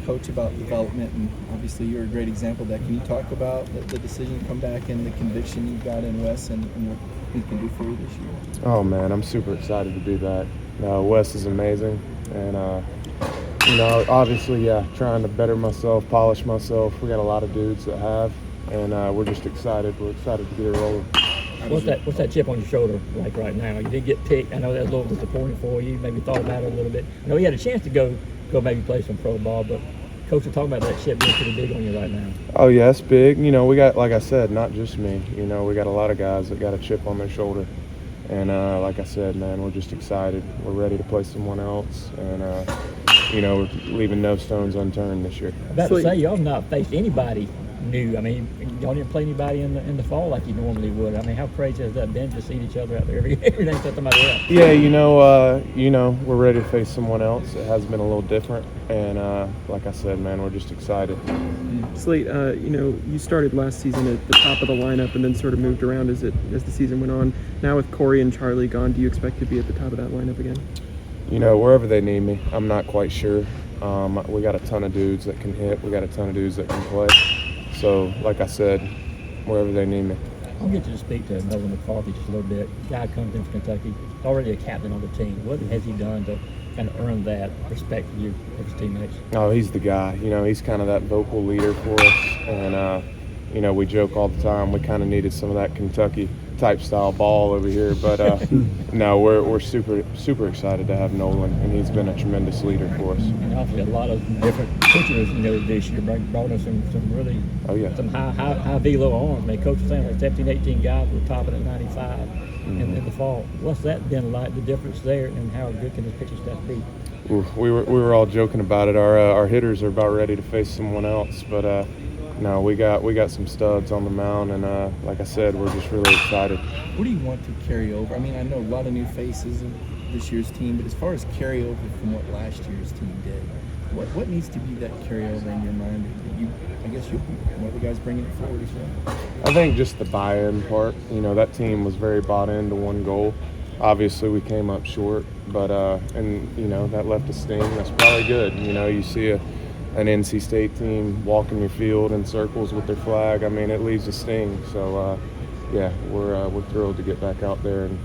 coach about development, and obviously you're a great example of that. Can you talk about the decision to come back and the conviction you've got in Wes and what he can do for you this year? Oh, man, I'm super excited to be back. Wes is amazing, and, obviously, trying to better myself, polish myself. We got a lot of dudes that have, and we're just excited. We're excited to get it rolling. What's that chip on your shoulder like right now? You did get picked. I know that's a little disappointing for you. Maybe thought about it a little bit. I know you had a chance to go maybe play some pro ball, but Coach was talking about that chip being pretty big on you right now. Oh, yeah, it's big. We got, like I said, not just me. We got a lot of guys that got a chip on their shoulder. And like I said, man, we're just excited. We're ready to play someone else. And, we're leaving no stones unturned this year. About to say, y'all have not faced anybody new. I mean, y'all didn't play anybody in the fall like you normally would. I mean, how crazy has that been to see each other out there every day set somebody up? Yeah, we're ready to face someone else. It has been a little different, and like I said, man, we're just excited. Slate, you started last season at the top of the lineup and then sort of moved around as the season went on. Now with Corey and Charlie gone, do you expect to be at the top of that lineup again? Wherever they need me. I'm not quite sure. We got a ton of dudes that can hit. We got a ton of dudes that can play. So, like I said, wherever they need me. I'll get you to speak to Nolan McCarthy just a little bit. Guy comes in from Kentucky, already a captain on the team. What has he done to kind of earn that respect from you and his teammates? Oh, he's the guy. He's kind of that vocal leader for us. And, we joke all the time. We kind of needed some of that Kentucky type style ball over here. But, no, we're super, super excited to have Nolan, and he's been a tremendous leader for us. And obviously a lot of different pitchers, this year brought us some really some high velo arms. I mean, Coach was saying like 17, 18 guys were topping at 95 in the fall. What's that been like, the difference there, and how good can this pitching staff be? We were all joking about it. Our hitters are about ready to face someone else, but no, we got some studs on the mound, and like I said, we're just really excited. What do you want to carry over? I mean, I know a lot of new faces in this year's team, but as far as carryover from what last year's team did, what needs to be that carryover in your mind that you'll be one of the guys bringing it forward as well? I think just the buy-in part. That team was very bought into one goal. Obviously, we came up short, but that left a sting. That's probably good. You see an NC State team walking your field in circles with their flag. I mean, it leaves a sting. So, we're thrilled to get back out there and,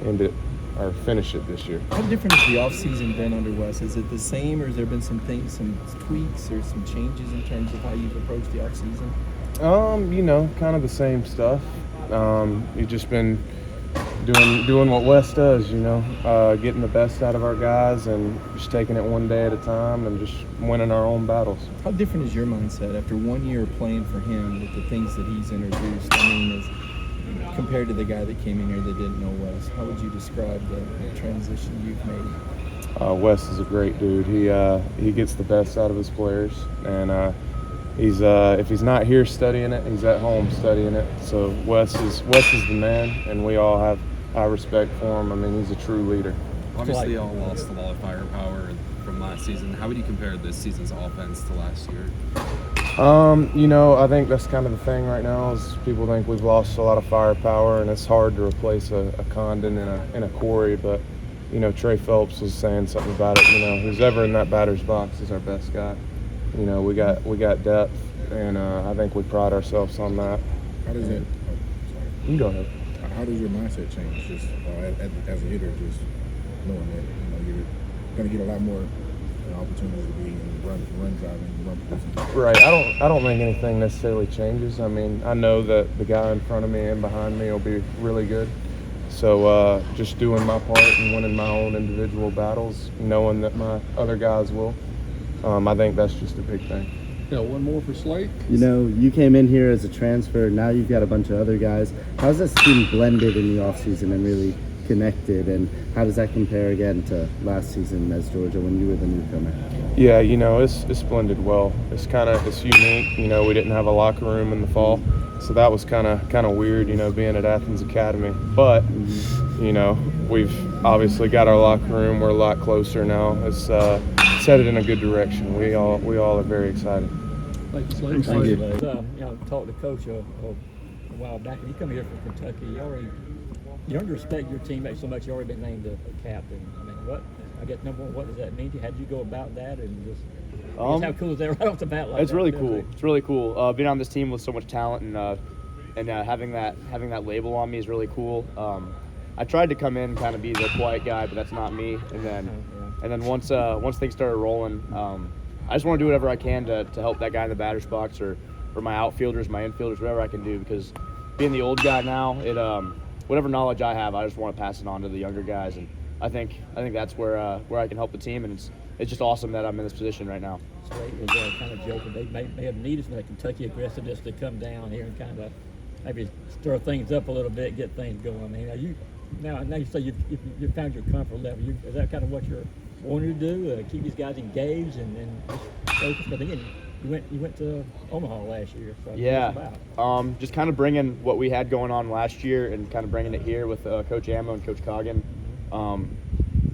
end it or finish it this year. How different has the offseason been under Wes? Is it the same, or has there been some things, some tweaks or some changes in terms of how you've approached the offseason? Kind of the same stuff. You've just been doing what Wes does, getting the best out of our guys and just taking it one day at a time and just winning our own battles. How different is your mindset after 1 year playing for him with the things that he's introduced? I mean, compared to the guy that came in here that didn't know Wes, how would you describe the transition you've made? Wes is a great dude. He gets the best out of his players, and he's if he's not here studying it, he's at home studying it. So Wes is the man, and we all have high respect for him. I mean, he's a true leader. Obviously, y'all lost a lot of firepower from last season. How would you compare this season's offense to last year? I think that's kind of the thing right now is people think we've lost a lot of firepower, and it's hard to replace a Condon and a Corey. But, Trey Phelps was saying something about it. Who's ever in that batter's box is our best guy. We got depth, and I think we pride ourselves on that. How does that? You can go ahead. How does your mindset change, just as a hitter, just knowing that you're going to get a lot more opportunities to be in run driving, run producing? Right. I don't think anything necessarily changes. I mean, I know that the guy in front of me and behind me will be really good. So just doing my part and winning my own individual battles, knowing that my other guys will. I think that's just a big thing. One more for Slate. You came in here as a transfer. Now you've got a bunch of other guys. How's this team blended in the offseason and really connected? And how does that compare again to last season as Georgia when you were the newcomer? Yeah, it's blended well. It's unique. We didn't have a locker room in the fall, so that was kind of weird. Being at Athens Academy. But we've obviously got our locker room. We're a lot closer now. It's headed in a good direction. We all are very excited. Thank you, Slate. Thank you. Talked to Coach a while back, and you come here from Kentucky. You don't respect your teammates so much. You already been named a captain. I mean, number one, what does that mean to you? How did you go about that? And just How cool is that right off the bat? Like It's that? really cool. It's really cool. Being on this team with so much talent and having that label on me is really cool. I tried to come in and kind of be the quiet guy, but that's not me. And then once things started rolling, I just want to do whatever I can to help that guy in the batter's box or my outfielders, my infielders, whatever I can do. Because being the old guy now, whatever knowledge I have, I just want to pass it on to the younger guys. And I think that's where I can help the team. And it's just awesome that I'm in this position right now. Slate was kind of joking. They may have needed some of that Kentucky aggressiveness to come down here and kind of maybe stir things up a little bit, get things going. I mean, now you say you've found your comfort level. Is that kind of what you're wanting to do? Keep these guys engaged and just focus. But again, you went to Omaha last year. So yeah, just kind of bringing what we had going on last year and kind of bringing it here with Coach Ammo and Coach Condon.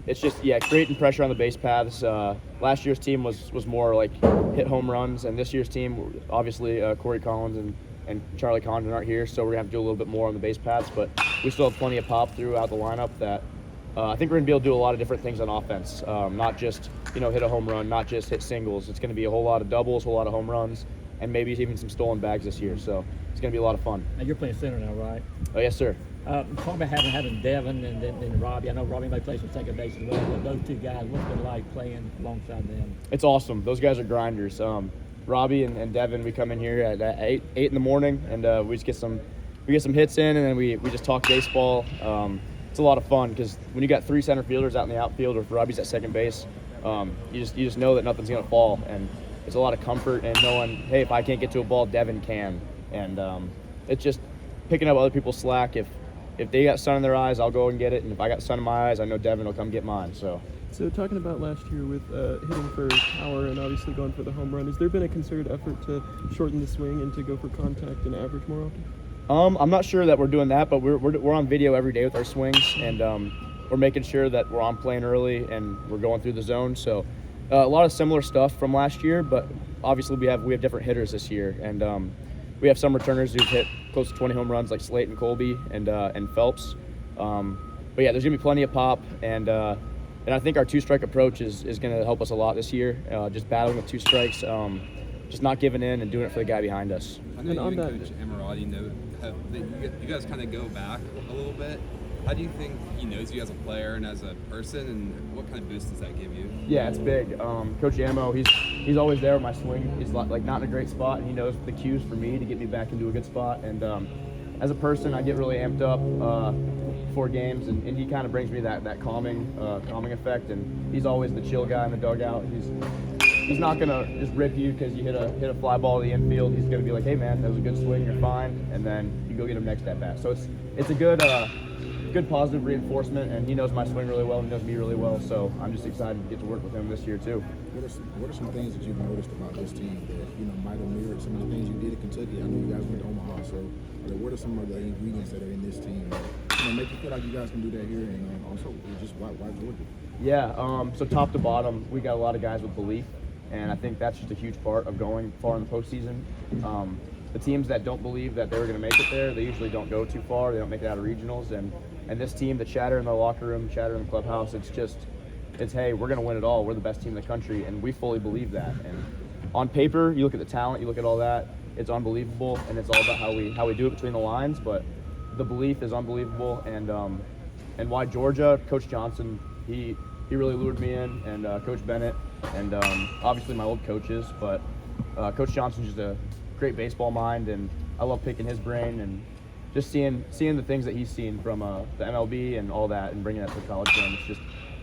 It's just creating pressure on the base paths. Last year's team was more like hit home runs, and this year's team, obviously Corey Collins and Charlie Condon aren't here, so we're gonna have to do a little bit more on the base paths. But we still have plenty of pop throughout the lineup that I think we're gonna be able to do a lot of different things on offense. Not just hit a home run, not just hit singles. It's gonna be a whole lot of doubles, a whole lot of home runs, and maybe even some stolen bags this year. So it's gonna be a lot of fun. And you're playing center now, right? Oh yes, sir. Talk about having Devin and then Robbie. I know Robbie may play some second base as well, but those two guys, what's it like playing alongside them? It's awesome. Those guys are grinders. Robbie and Devin, we come in here at 8 in the morning, and we just get some hits in, and then we just talk baseball. It's a lot of fun because when you got three center fielders out in the outfield, or if Robbie's at second base, you just know that nothing's gonna fall, and it's a lot of comfort and knowing, hey, if I can't get to a ball, Devin can, and it's just picking up other people's slack. If they got sun in their eyes, I'll go and get it, and if I got sun in my eyes, I know Devin will come get mine. So talking about last year with hitting for power and obviously going for the home run, has there been a concerted effort to shorten the swing and to go for contact and average more often? I'm not sure that we're doing that, but we're on video every day with our swings, and we're making sure that we're on plane early and we're going through the zone. So a lot of similar stuff from last year, but obviously we have different hitters this year, and we have some returners who've hit close to 20 home runs, like Slate and Colby and Phelps. But yeah, there's gonna be plenty of pop, and I think our two-strike approach is going to help us a lot this year. Just battling with two strikes, just not giving in and doing it for the guy behind us. I know you and Coach Emirati you guys kind of go back a little bit. How do you think he knows you as a player and as a person, and what kind of boost does that give you? Yeah, it's big. Coach Ammo, he's always there with my swing. He's like not in a great spot, and he knows the cues for me to get me back into a good spot. And as a person, I get really amped up before games, and he kind of brings me that calming effect. And he's always the chill guy in the dugout. He's not gonna just rip you because you hit a fly ball to the infield. He's gonna be like, hey man, that was a good swing, you're fine, and then you go get him next at bat. So it's a good positive reinforcement, and he knows my swing really well and knows me really well. So I'm just excited to get to work with him this year too. What are some things that you've noticed about this team that might have mirrored some of the things you did at Kentucky? I know you guys went to Omaha, so what are some of the ingredients that are in this team that make you feel like you guys can do that here, and also just why Georgia? Yeah, so top to bottom, we got a lot of guys with belief, and I think that's just a huge part of going far in the postseason. The teams that don't believe that they were going to make it there, they usually don't go too far. They don't make it out of regionals, and this team, the chatter in the locker room, chatter in the clubhouse, it's hey, we're going to win it all. We're the best team in the country, and we fully believe that. And on paper, you look at the talent, you look at all that, it's unbelievable, and it's all about how we do it between the lines. But the belief is unbelievable, and why Georgia, Coach Johnson, he really lured me in, and Coach Bennett, and obviously my old coaches. But Coach Johnson's just a great baseball mind, and I love picking his brain and just seeing the things that he's seen from the MLB and all that, and bringing that to the college game.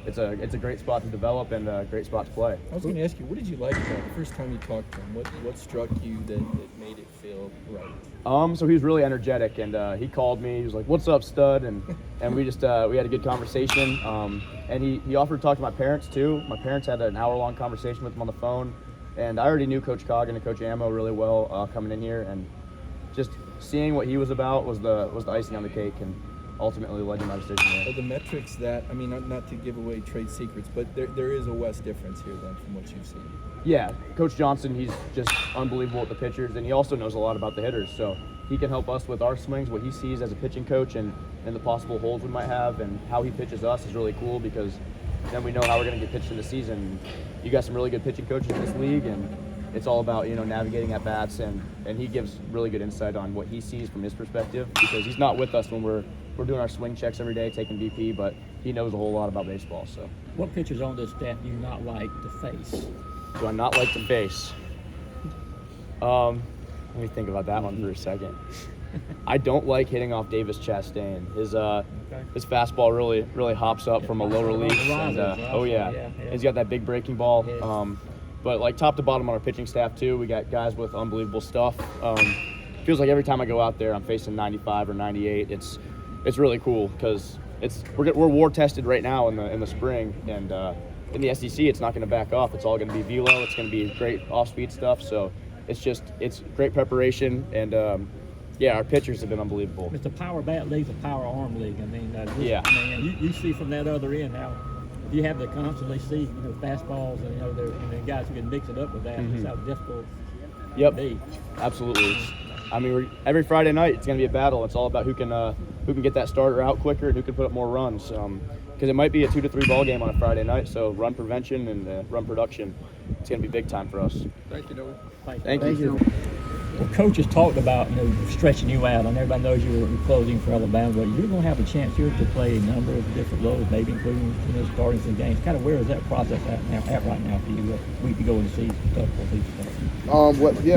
It's a great spot to develop and a great spot to play. I was going to ask you, what did you like about the first time you talked to him? What struck you that made it feel right? So he was really energetic, and he called me. He was like, "What's up, stud?" And we just we had a good conversation. And he offered to talk to my parents too. My parents had an hour-long conversation with him on the phone, and I already knew Coach Condon and Coach Ammo really well coming in here, and just seeing what he was about was the icing on the cake, and ultimately led to my decision there. Well, the metrics that, I mean, not to give away trade secrets, but there is a West difference here then from what you've seen. Yeah, Coach Johnson, he's just unbelievable with the pitchers, and he also knows a lot about the hitters, so he can help us with our swings, what he sees as a pitching coach, and the possible holes we might have, and how he pitches us is really cool, because then we know how we're going to get pitched in the season. You got some really good pitching coaches in this league, and it's all about, navigating at bats, and he gives really good insight on what he sees from his perspective, because he's not with us when we're doing our swing checks every day, taking BP, but he knows a whole lot about baseball. So, what pitchers on this staff do you not like to face? Do I not like to face? Let me think about that one for a second. I don't like hitting off Davis Chastain. His fastball really hops up from a low release. And, yeah. He's got that big breaking ball. But like top to bottom on our pitching staff too, we got guys with unbelievable stuff. Feels like every time I go out there, I'm facing 95 or 98. It's really cool because we're war tested right now in the spring, and in the SEC, it's not going to back off. It's all going to be velo. It's going to be great off-speed stuff. So it's great preparation, and our pitchers have been unbelievable. It's a power bat league, a power arm league. I mean, you see from that other end how you have to constantly see fastballs, and guys who can mix it up with that. It's how difficult it can be. Absolutely. I mean, every Friday night it's going to be a battle. It's all about who can get that starter out quicker and who can put up more runs. Because it might be a 2 to 3 ball game on a Friday night, so run prevention and run production, it's going to be big time for us. Thank you, Nolan. Thank you. Well, Coach has talked about stretching you out, and everybody knows you were closing for Alabama, but you're going to have a chance here to play a number of different roles, maybe including starting some games. Kind of where is that process at right now for you? We could go into season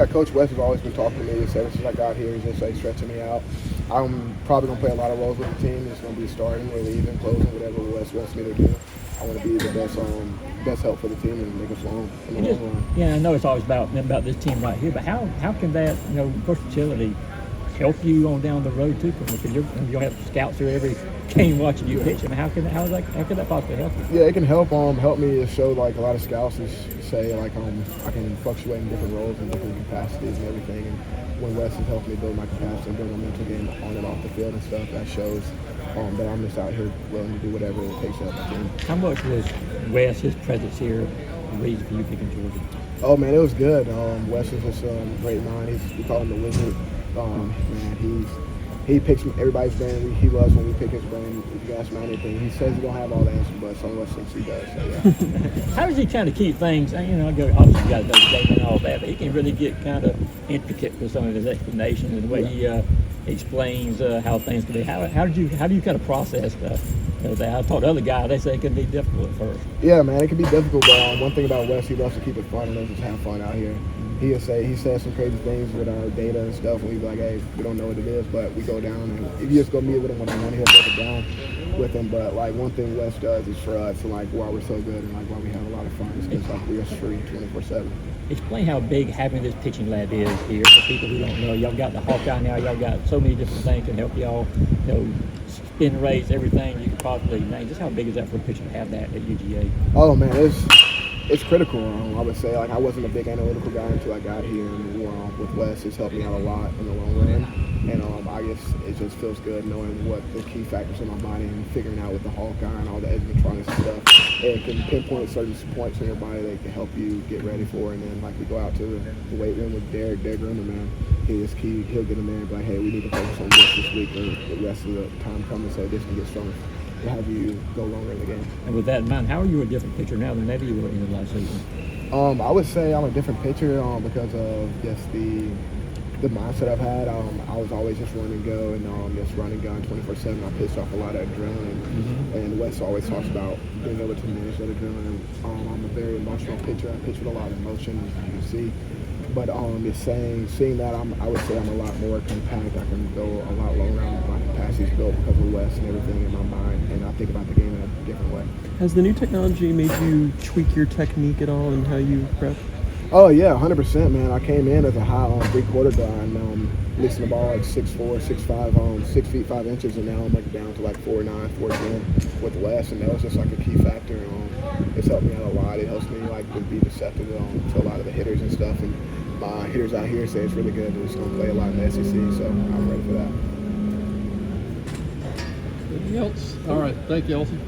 Coach West has always been talking to me ever since I got here. He's just stretching me out. I'm probably going to play a lot of roles with the team. It's going to be starting, relieving, closing, whatever West wants me to do. I want to be the best help for the team and make us long in the long run. Yeah, I know it's always about this team right here, but how can that versatility help you on down the road too? Because you'll have scouts here every game watching you pitch. I mean, how can that possibly help you? Yeah, it can help me to show a lot of scouts say I can fluctuate in different roles and different capacities and everything. And when Wes has helped me build my capacity and build my mental game on and off the field and stuff, that shows that I'm just out here willing to do whatever it takes to help the team. How much was Wes, his presence here, the reason for you picking Georgia? Oh man, it was good. Wes is just a great mind. We call him the wizard. He picks everybody's brain. He loves when we pick his brain. If you ask him anything, he says he don't have all the answers, but some of us thinks he does. So yeah. How does he kind of keep things? Obviously you guys know the game and all that, but he can really get kind of intricate with some of his explanations and the way he explains how things can be. How do you kind of process that? I talked to other guys, they say it can be difficult at first. Yeah, man, it can be difficult, but one thing about Wes, he loves to keep it fun and loves to have fun out here. He says some crazy things with our data and stuff, and we be like, hey, we don't know what it is, but we go down, and if you just go meet with him one-on-one, he'll break it down with him. But one thing Wes does is for us, and why we're so good and why we have a lot of fun is because we're free 24/7. Explain how big having this pitching lab is here for people who don't know. Y'all got the Hawkeye now. Y'all got so many different things to help y'all, spin rates, everything you could possibly name. Just how big is that for a pitcher to have that at UGA? Oh man, it's critical. I would say I wasn't a big analytical guy until I got here, and with Wes, it's helped me out a lot in the long run. And I guess it just feels good knowing what the key factors in my body and figuring out with the Hawkeye and all the edge-electronics and stuff. It can pinpoint certain points in your body that can help you get ready for. And then we go out to the weight room with Derek Grumman, man. He'll get in there and be like, hey, we need to focus on this week or the rest of the time coming so this can get stronger. To have you go longer in the game. And with that in mind, how are you a different pitcher now than maybe you were in the last season? I would say I'm a different pitcher because of just the mindset I've had. I was always just run and go and just run and gun 24/7. I pitched off a lot of adrenaline, and Wes always talks about being able to manage that adrenaline. I'm a very emotional pitcher. I pitch with a lot of emotion, as you can see. But seeing that, I would say I'm a lot more compact. I can go a lot longer. My capacity's built because of Wes and everything in my mind, and I think about the game in a different way. Has the new technology made you tweak your technique at all and how you prep? Oh yeah, 100%, man. I came in as a high three-quarter guy, and mixing the ball 6'4", 6'5", 6 feet 5 inches, and now I'm down to 4'9", 4'10" with Wes, and that was just a key factor. It's helped me out a lot. It helps me be deceptive to a lot of the hitters and stuff. And my hitters out here say it's really good. They're just gonna play a lot in the SEC, so I'm ready for that. Anything else? All right, thank you, Alton.